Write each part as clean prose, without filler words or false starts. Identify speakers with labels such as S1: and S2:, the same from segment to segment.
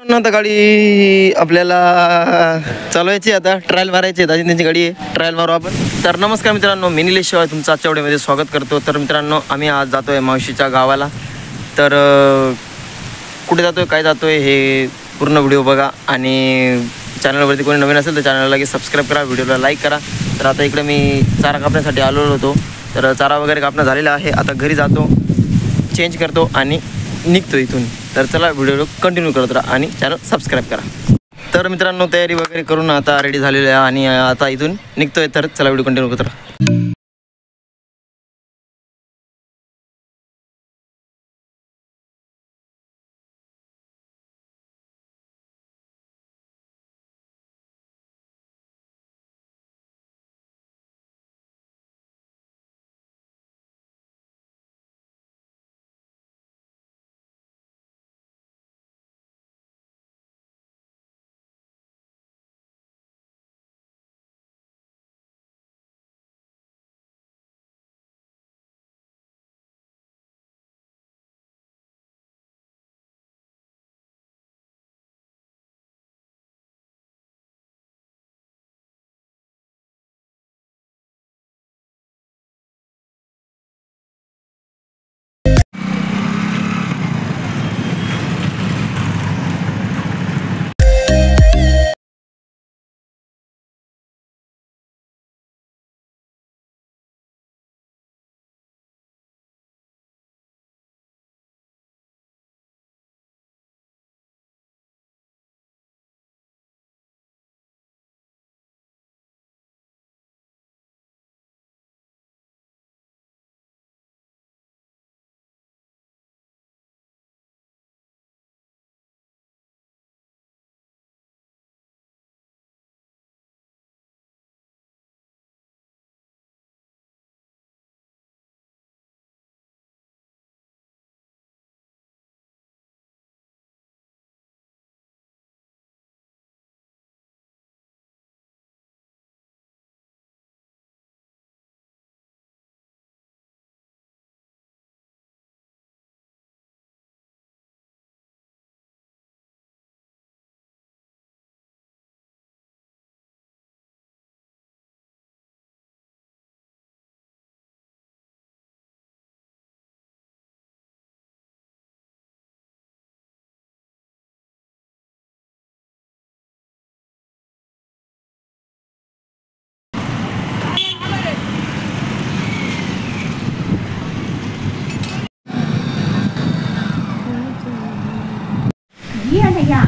S1: आता गाडी आपल्याला चालवायची, आता ट्रायल मारायची. दाजी त्यांची गाडी आहे, ट्रायल मारू आपण. तर नमस्कार मित्रांनो, मी निलेश शिवाय तुमचं आजच्या व्हिडिओमध्ये स्वागत करतो. तर मित्रांनो, आम्ही आज जातो आहे मावशीच्या गावाला. तर कुठे जातो आहे, काय जातो आहे, हे पूर्ण व्हिडिओ बघा. आणि चॅनलवरती कोणी नवीन असेल तर चॅनलला लगेच सबस्क्राईब करा, व्हिडिओला लाईक करा. तर आता इकडे मी चारा कापण्यासाठी आलेलो होतो. तर चारा वगैरे कापणं झालेला आहे. आता घरी जातो, चेंज करतो आणि निघतो इथून. तर चला व्हिडिओ कंटिन्यू करत राहा आणि चॅनल सबस्क्राईब करा. तर मित्रांनो, तयारी वगैरे करून आता रेडी झालेली आहे आणि आता इथून निघतोय. तर चला व्हिडिओ कंटिन्यू करत राहा.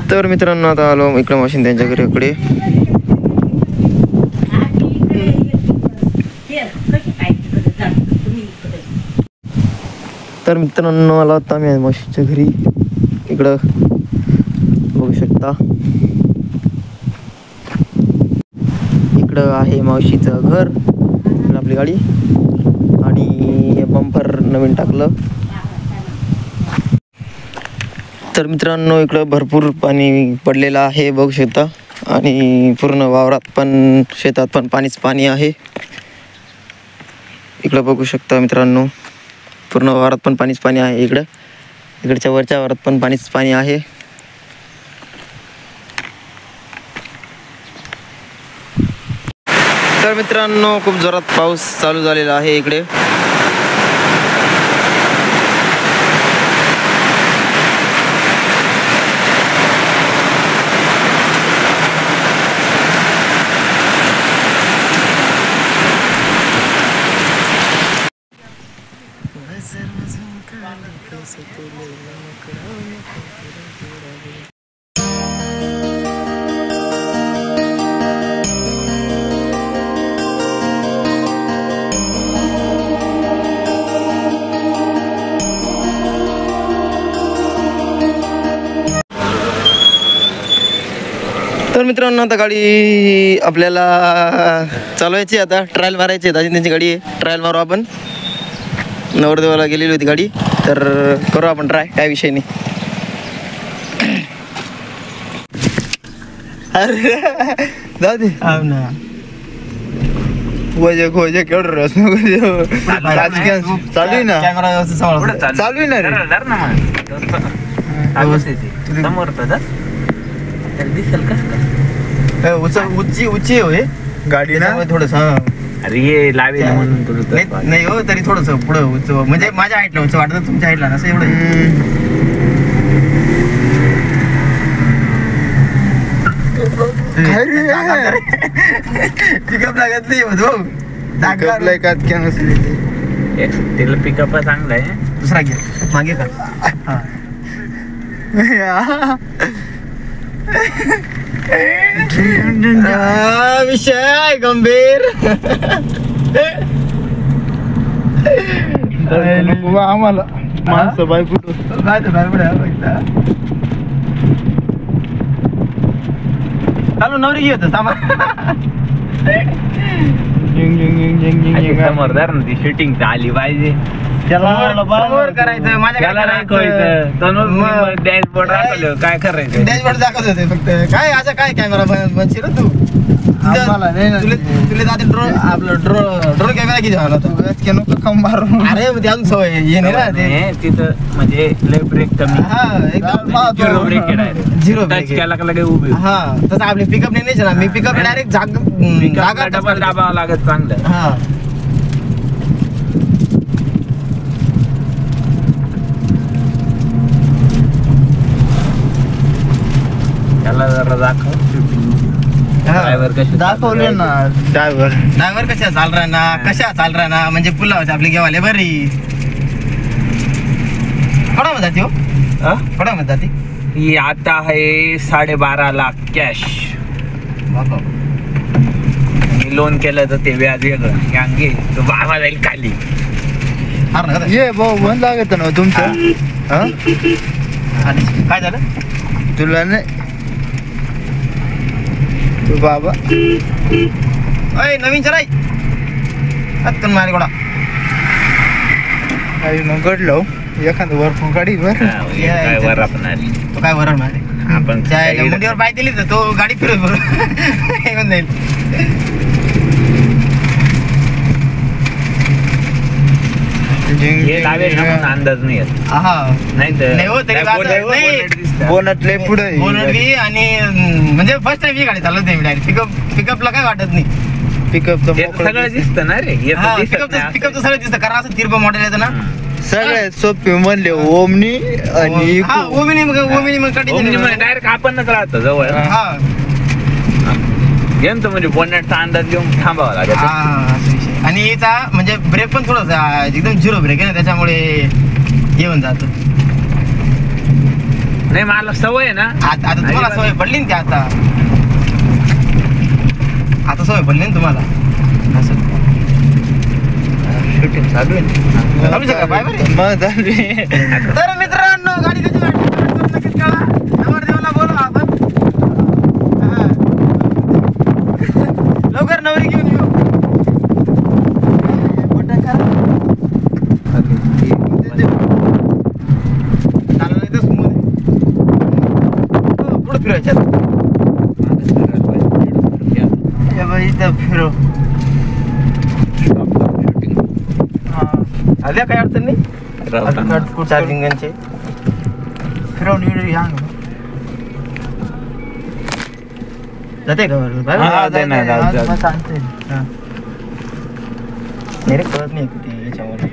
S1: तर मित्रांनो, आता आलो इकडे मावशी त्यांच्या घरीकडे. तर मित्रांनो, आलो आता आम्ही मावशीच्या घरी. इकडं बघू शकता, इकडं आहे मावशीचं घर, इकडं आपली गाडी आणि बंपर नवीन टाकलं. तर मित्रांनो, इकडं भरपूर पाणी पडलेलं आहे, बघू शकता. आणि पूर्ण वावरात पण, शेतात पण पाणी आहे. इकडं बघू शकता मित्रांनो, पूर्ण वावरात पण पाणी आहे. इकडच्या वरच्या वावरात पण पाणी आहे. तर मित्रांनो, खूप जोरात पाऊस चालू झालेला आहे इकडे. तर मित्रांनो, आता गाडी आपल्याला चालवायची, आता ट्रायल मारायची. दाजी त्यांची गाडी आहे, ट्रायल मारू आपण. नवरदेवाला गेलेली होती गाडी, तर करू आपण ट्राय, काय विषय नाही. अरे जाऊ दे ना, खोजे केवढं चालू आहे ना, चालू आहे ना रे.
S2: दिसेल का
S1: उच्ची होय
S3: गाडी ना
S1: थोडस
S2: अरे ये लावेल म्हणून तुला
S1: नाही हो तरी थोडस पुढं उंच म्हणजे माझ्या हाईटला उंच वाटत तुमच्या हाईटला नसं एवढं पिकअप लागत नाही
S2: तिला पिकअप चांगला आहे.
S1: दुसरा घे मागे का विषय गंभीर
S3: आम्हाला माणसं बाय कुठं
S1: चालू नवरी घेत
S2: समोरदार ना ती शूटिंग आली पाहिजे
S1: समोर करायचं माझ्या
S2: डॅशबोर्ड दाखवलं काय करायचं.
S1: डॅशबोर्ड दाखवत होते फक्त काय असं काय कॅमेरा बनशील तू तुला जाते ड्रोन आपलं ड्रोन कॅमेरा किती झाला होता
S3: नको कम मारून
S1: अरे ते अजून सवय ये नाही ना ते
S2: तिथं म्हणजे लय ब्रेक कमी
S1: हा एकदम
S2: zero brake direct
S1: zero
S2: touch केला का लगे उभी
S1: हा तसं आपली पिकअप नाही ना मी पिकअप डायरेक्ट जागा
S2: डबल दाबावं लागत चांगलं.
S1: हा
S2: त्याला जरा दाखव ड्रायव्हर कसे
S3: दाखवले ना
S1: ड्रायव्हर कशा चाल रहा ना कशा चाल रहा ना म्हणजे पुलावच आपली घेवाले बरी कोणा मध्ये जाते हो कोणा मध्ये जाते
S2: ही आता आहे 12.5 लाख कॅश. मी लोन केलं तर ते व्याज वेगळं यांगे तो बाबा जाईल खाली.
S3: ये भाऊ बंद लागत ना तुमचं
S1: काय झालं
S3: तुला नाही तू बाबा
S1: अय नवीन चराई हत्तून मारी गोडा
S3: मग घडलो एखादं वर गाडी वर
S2: काय वर आपण
S1: तो काय वरण मारे
S2: आपण
S1: मुंडीवर पाय दिली तर तो गाडी फिरत बरोबर येऊन जाईल.
S2: हे लावेल ना म्हणून अंदाज नाही येत.
S1: हा
S2: नाही तर
S1: नाही हो तरी
S3: बोनट लय पुढे
S1: बोनट आणि म्हणजे फर्स्ट टाइम ही गाडी चालवत नाही डायरेक्ट पिकअपला काय वाटत नाही.
S3: पिकअप
S2: सगळं दिसतं ना रे
S1: पिकअप सगळं दिसतं कारण असं तिरपं मॉडेल येतं ना
S3: सगळ्यात सोपे म्हणले ओमनी आणि
S1: ओमिनी मग
S2: डायरेक्ट आपणच राहतो जवळ
S1: हा
S2: घेऊन तो म्हणजे बोनटचा अंदाज घेऊन थांबावा लागेल.
S1: आणि याचा म्हणजे ब्रेक पण थोडासा एकदम झिरो ब्रेक आहे ना त्याच्यामुळे येऊन जातो.
S2: नाही मला सवय आहे ना
S1: आता तुम्हाला सवय पडली ना ते आता सवय पडली ना तुम्हाला असं
S3: शूटिंग चालू आहे
S1: बाय बरे. तर मित्रांनो गाडी कशी वाटली नक्कीच कळा नवरदेवाला बोलवा आपण लवकर नवरी घेऊन येऊ. पुढे फिरायच्या फिरव आल्या काही अडचण नाही चार्जिंगांचे
S3: फिरवून
S1: जाते का रे कळत नाही कुठे याच्यामध्ये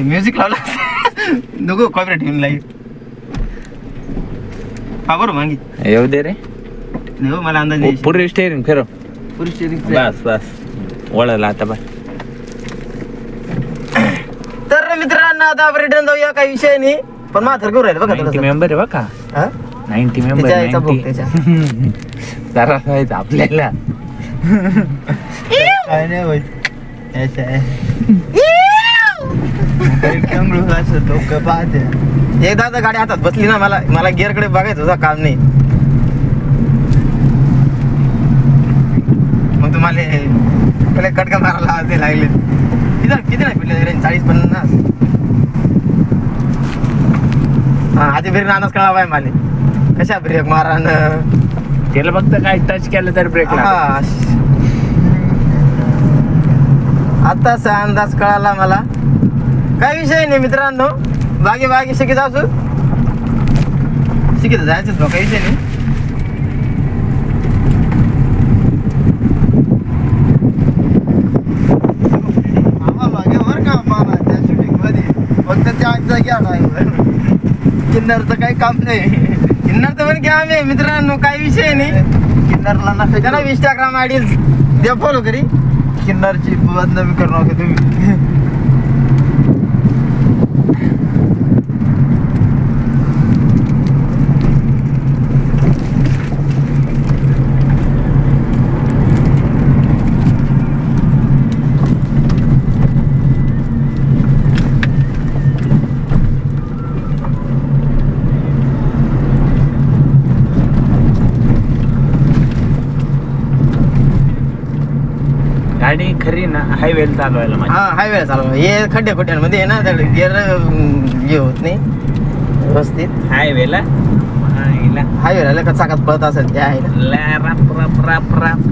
S1: म्युझिक लावला नको कॉपीराइट ठेवून लागेल हा बरोबर मागे
S2: येऊ दे रे
S1: नाही हो मला अंदाज नाही
S2: पुढे स्टेअरिंग फिरव
S1: पुढे स्टेअरिंग
S2: बस बस वळला आता बाय.
S1: तर मित्रांनो आता आपण रिटर्न जाऊया काही विषय नाही पण मात्र करू राहिलं बघा
S2: 90 मेंबर आहे बघा 90 मेंबर जरा व्हायचं आपल्याला
S3: काय नाही होत
S1: एकदा आता गाडी हातात बसली ना मला गिअरकडे बघायचं होता काम नाही मग तुम्हाला कटका मारायला ते लागले किती नाही पिटले रेंज 40-50 हा आधी ब्रेक अंदाज कळा बाय मला कशा ब्रेक मारा
S2: त्याला फक्त काय टच केलं तर ब्रेक
S1: आताच अंदाज कळाला मला काही विषय नाही मित्रांनो बागी शिकत असू शिकित जायचंच बघ काही विषय नाही.
S3: किन्नरचं काही काम नाही.
S1: किन्नरचं पण घ्या आम्ही मित्रांनो, काही विषय नाही.
S3: किन्नरला ना
S1: त्याला इंस्टाग्राम आयडी द्या फॉलो करी.
S3: किन्नरची बदनामी करू नका तुम्ही.
S2: गाडी खरी ना हायवेला चालवायला माझी.
S1: हा हायवे चालू हे खड्डे खोट्यांमध्ये आहे ना, तर गेअर हे होत नाही व्यवस्थित.
S2: हायवेला
S1: हायवेला का चाकात पळत असेल त्या आहे ना.
S2: रप रप रप रप.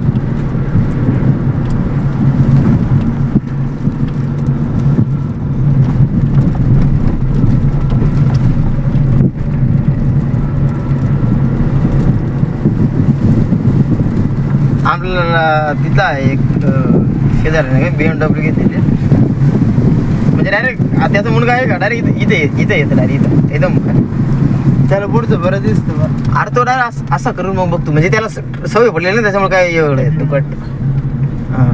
S1: आपल्याला तिथला एक शेजारी BMW घेतलेली, म्हणजे डायरेक्ट त्याचा मुलगा आहे का डायरेक्ट इथे येतं डायरेक्ट इथं एकदम.
S3: त्याला पुढचं बरं दिसतं बा.
S1: अरे तो डायरेक्ट असा करून मग बघतो, म्हणजे त्याला सवय पडलेली ना, त्याच्यामुळे काय एवढं आहे दुकट. हां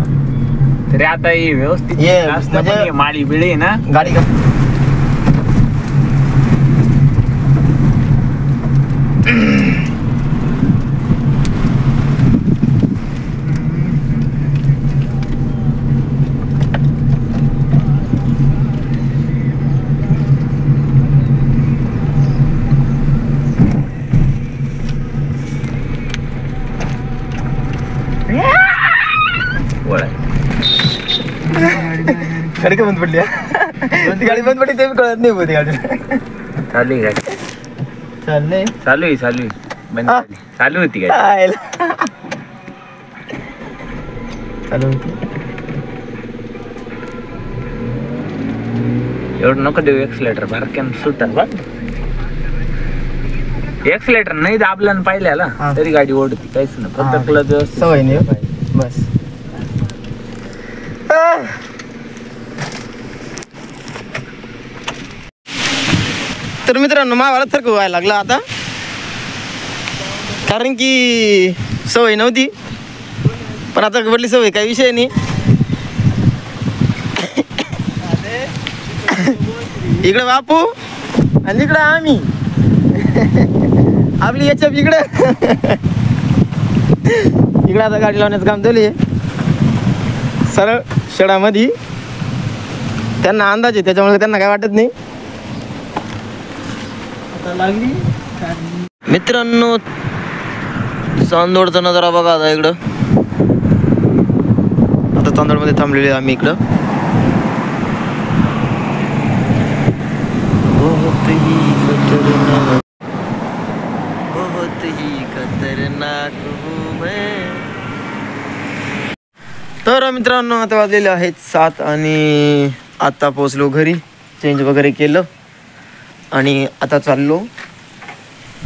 S2: तरी आता हे व्यवस्थित
S1: ये,
S2: असतं,
S1: म्हणजे-
S2: पण हे माळी बिळी आहे ना.
S1: गाडी का
S2: वळा.
S1: गाडी का बंद पडली ती गाडी बंद पडली ते कळत नाही होती गाडी.
S2: चालू आहे गाडी.
S1: चाललंय
S2: चालू आहे बंद
S1: हा.
S2: झाली. चालू होती गाडी.
S1: चालू होती.
S2: एवढं नको देऊ एक्सलेटर बारक्यान सुटर बघ. एक्सलेटर नाही दाबला ना पाहिल्याला
S1: हा.
S2: तरी गाडी ओढती काहीच ना.
S1: हा.
S2: फक्त क्लच व्यवस्थित
S1: सवय नाही हो.
S2: पाहिजे.
S1: बस तर मित्रांनो मावाला थरक व्हायला लागला आता, कारण की सवय नव्हती, पण आता पडली सवय, काही विषय नाही. इकडे बापू आणि इकडे आम्ही, आपली याच्या इकडे इकडे आता गाडी लावण्याचं काम चालू आहे सरळ शेडामध्ये. त्यांना अंदाज आहे त्याच्यामुळे त्यांना काय वाटत नाही.
S3: आता लागली.
S1: मित्रांनो चांदोडचा नजारा बघा आता इकडं. आता चांदोडमध्ये थांबलेले आहे आम्ही इकडं. बहुत ही खतरनाक हूँ मैं. तर मित्रांनो आता वाजलेले आहेत 7 आणि आता पोचलो घरी, चेंज वगैरे केलं आणि आता चाललो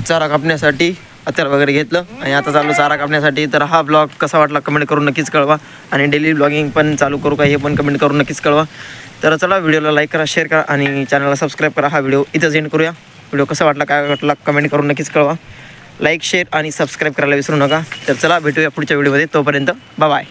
S1: चारा कापण्यासाठी. अत्तर वगैरे घेतलं आणि आता चाललो चारा कापण्यासाठी. तर हा ब्लॉग कसा वाटला कमेंट करून नक्कीच कळवा, आणि डेली ब्लॉगिंग पण चालू करू का हे पण कमेंट करून नक्कीच कळवा. तर चला व्हिडिओला लाईक करा, शेअर करा आणि चॅनलला सबस्क्राईब करा. हा व्हिडिओ इथं एंड करूया. व्हिडिओ कसा वाटला काय वाटला कमेंट करून नक्कीच कळवा. लाईक शेअर आणि सबस्क्राईब करायला विसरू नका. तर चला भेटूया पुढच्या व्हिडिओमध्ये. तोपर्यंत बाय बाय.